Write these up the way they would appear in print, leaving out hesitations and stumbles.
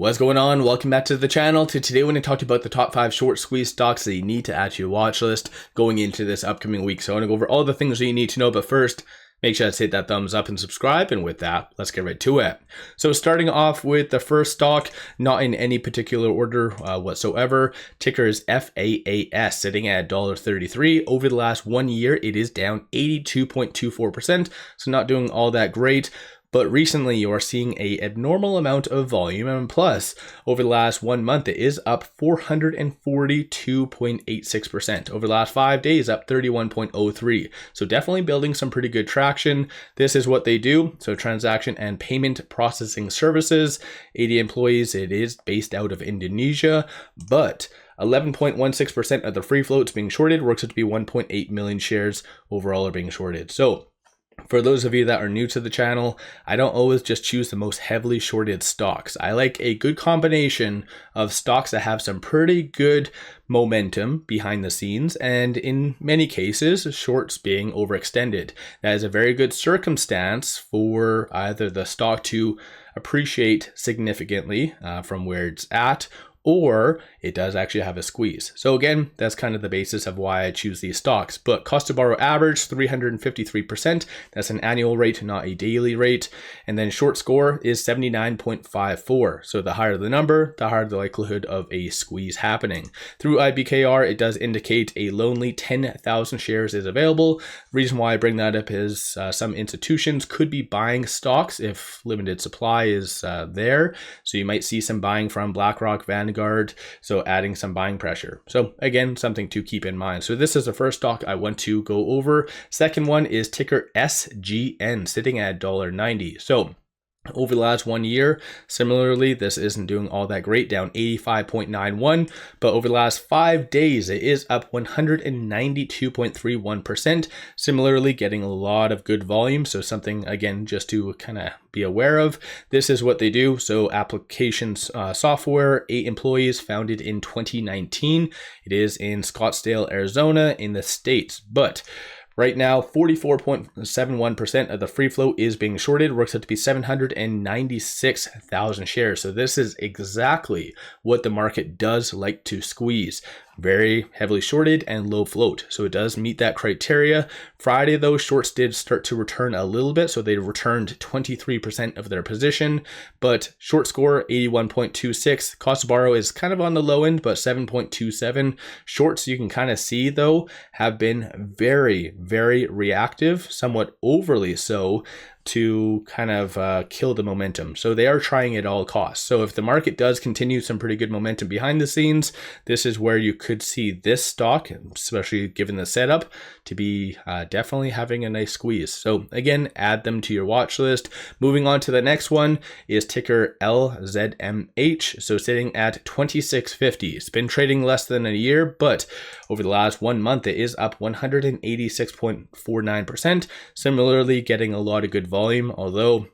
What's going on? Welcome back to the channel. Today we're going to talk about the top 5 short squeeze stocks that you need to add to your watch list going into this upcoming week. So I want to go over all the things that you need to know, but first, make sure to hit that thumbs up and subscribe. And with that, let's get right to it. So starting off with the first stock, not in any particular order whatsoever, ticker is FAAS, sitting at $1.33. Over the last 1 year, it is down 82.24%, so not doing all that great. But recently you are seeing an abnormal amount of volume, and plus over the last 1 month it is up 442.86%. Over the last 5 days up 31.03. So definitely building some pretty good traction. This is what they do. So transaction and payment processing services, 80 employees. It is based out of Indonesia, but 11.16% of the free floats being shorted, works out to be 1.8 million shares overall are being shorted. So for those of you that are new to the channel, I don't always just choose the most heavily shorted stocks. I like a good combination of stocks that have some pretty good momentum behind the scenes, and in many cases, shorts being overextended. That is a very good circumstance for either the stock to appreciate significantly from where it's at, or it does actually have a squeeze. So again, that's kind of the basis of why I choose these stocks. But cost to borrow average 353%. That's an annual rate, not a daily rate. And then short score is 79.54. So the higher the number, the higher the likelihood of a squeeze happening. Through IBKR, it does indicate a lonely 10,000 shares is available. The reason why I bring that up is some institutions could be buying stocks if limited supply is there. So you might see some buying from BlackRock, Vanguard, so adding some buying pressure. So again, something to keep in mind. So this is the first stock I want to go over. Second one is ticker SGN, sitting at $1.90. So over the last 1 year, similarly, this isn't doing all that great, down 85.91, but over the last 5 days, it is up 192.31%, similarly getting a lot of good volume. So something, again, just to kind of be aware of. This is what they do. So applications software, 8 employees, founded in 2019. It is in Scottsdale, Arizona in the States, but right now, 44.71% of the free float is being shorted, works out to be 796,000 shares. So this is exactly what the market does like to squeeze. Very heavily shorted and low float. So it does meet that criteria. Friday, though, shorts did start to return a little bit. So they returned 23% of their position, but short score 81.26. Cost to borrow is kind of on the low end, but 7.27. Shorts, you can kind of see, though, have been very, very reactive, somewhat overly so, to kind of kill the momentum. So they are trying at all costs. So if the market does continue some pretty good momentum behind the scenes, this is where you could see this stock, especially given the setup, to be definitely having a nice squeeze. So again, add them to your watch list. Moving on to the next one is ticker LZMH. So sitting at 26.50. It's been trading less than a year, but over the last 1 month, it is up 186.49%. Similarly, getting a lot of good volume, although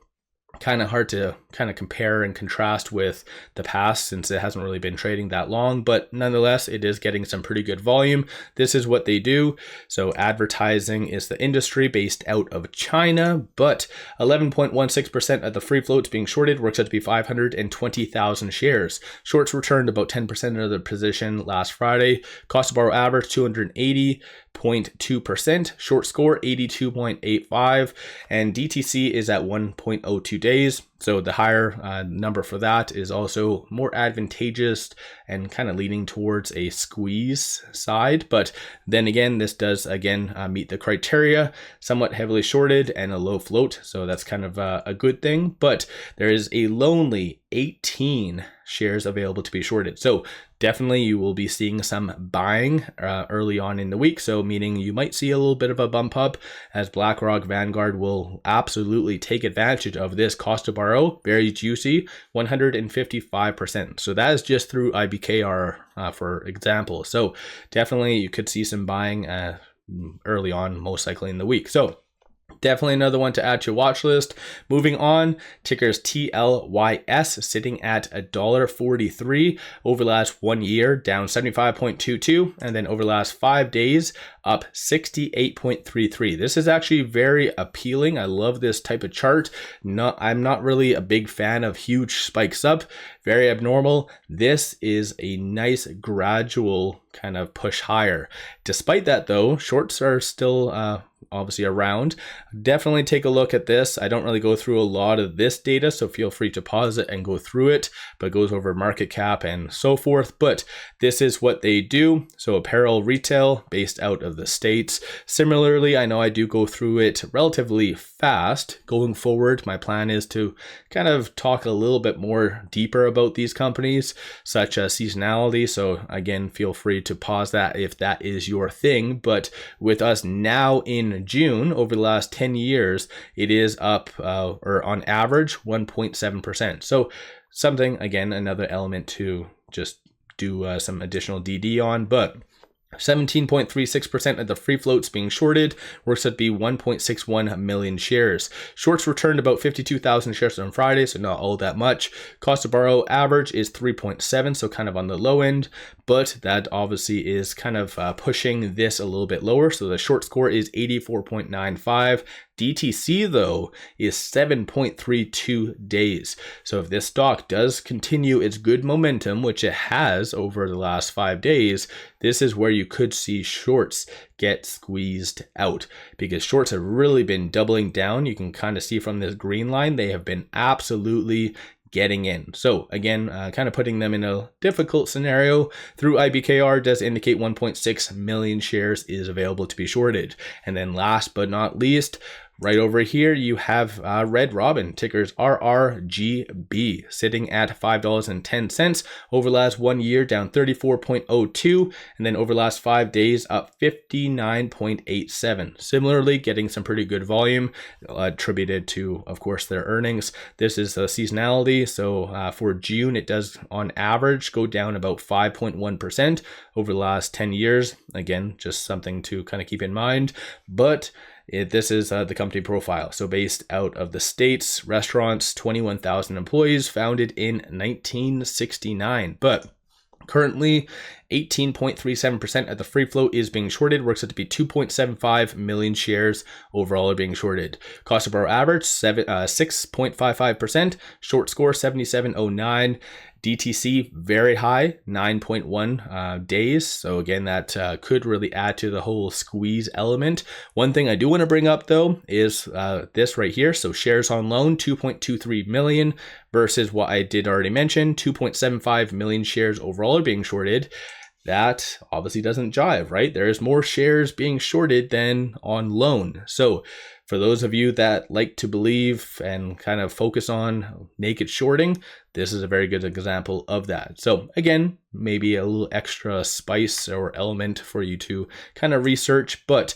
kind of hard to kind of compare and contrast with the past since it hasn't really been trading that long, but nonetheless, it is getting some pretty good volume. This is what they do. So advertising is the industry based out of China, but 11.16% of the free floats being shorted, works out to be 520,000 shares. Shorts returned about 10% of the position last Friday. Cost to borrow average 280.2%, short score 82.85, and DTC is at 1.02 days. So the higher number for that is also more advantageous and kind of leaning towards a squeeze side. But then again, this does again meet the criteria, somewhat heavily shorted and a low float. So that's kind of a good thing, but there is a lonely 18 shares available to be shorted. So definitely you will be seeing some buying early on in the week. So meaning you might see a little bit of a bump up as BlackRock, Vanguard will absolutely take advantage of this cost to borrow. Very juicy, 155%. So that is just through IBKR, for example. So definitely you could see some buying early on, most likely in the week. So definitely another one to add to your watch list. Moving on, tickers TLYS, sitting at $1.43. Over the last 1 year, down 75.22, and then over the last 5 days, up 68.33. This is actually very appealing. I love this type of chart. I'm not really a big fan of huge spikes up. very abnormal. This is a nice gradual kind of push higher. Despite that though, shorts are still obviously around. Definitely take a look at this. I don't really go through a lot of this data, so feel free to pause it and go through it, but it goes over market cap and so forth. But this is what they do. So apparel retail based out of the States. Similarly, I know I do go through it relatively fast. Going forward, my plan is to kind of talk a little bit more deeper about these companies, such as seasonality. So again, feel free to pause that if that is your thing. But with us now in June, over the last 10 years, it is up or on average 1.7%. So something, again, another element to just do some additional DD on, but 17.36% of the free floats being shorted, works out to be 1.61 million shares. Shorts returned about 52,000 shares on Friday, so not all that much. Cost to borrow average is 3.7, so kind of on the low end, but that obviously is kind of pushing this a little bit lower. So the short score is 84.95. DTC though is 7.32 days. So if this stock does continue its good momentum, which it has over the last 5 days, this is where you could see shorts get squeezed out, because shorts have really been doubling down. You can kind of see from this green line, they have been absolutely getting in. So again, kind of putting them in a difficult scenario. Through IBKR does indicate 1.6 million shares is available to be shorted. And then last but not least, right over here, you have Red Robin, tickers RRGB, sitting at $5.10. Over the last 1 year, down 34.02, and then over the last 5 days, up 59.87. Similarly, getting some pretty good volume attributed to, of course, their earnings. This is the seasonality. So for June, it does on average go down about 5.1% over the last 10 years. Again, just something to kind of keep in mind. But this is the company profile. So based out of the States, restaurants, 21,000 employees, founded in 1969. But currently, 18.37% of the free float is being shorted, works out to be 2.75 million shares overall are being shorted. Cost to borrow average 6.55%, short score 77.09. DTC very high, 9.1 days. So again, that could really add to the whole squeeze element. One thing I do want to bring up though is this right here. So shares on loan, 2.23 million versus what I did already mention, 2.75 million shares overall are being shorted. That obviously doesn't jive, right? There's more shares being shorted than on loan. So for those of you that like to believe and kind of focus on naked shorting, this is a very good example of that. So again, maybe a little extra spice or element for you to kind of research, but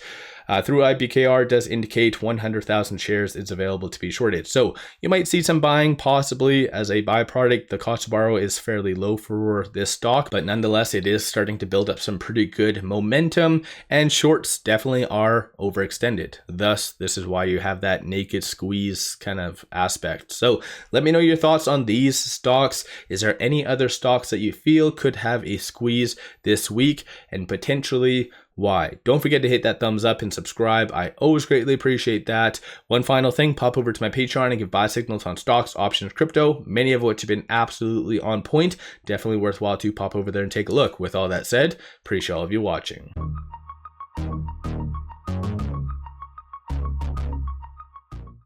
through IBKR does indicate 100,000 shares is available to be shorted. So you might see some buying possibly as a byproduct. The cost to borrow is fairly low for this stock, but nonetheless, it is starting to build up some pretty good momentum, and shorts definitely are overextended. Thus, this is why you have that naked squeeze kind of aspect. So let me know your thoughts on these stocks. Is there any other stocks that you feel could have a squeeze this week, and potentially why? Don't forget to hit that thumbs up and subscribe. I always greatly appreciate that. One final thing, pop over to my Patreon and give buy signals on stocks, options, crypto, many of which have been absolutely on point. Definitely worthwhile to pop over there and take a look. With all that said, appreciate all of you watching.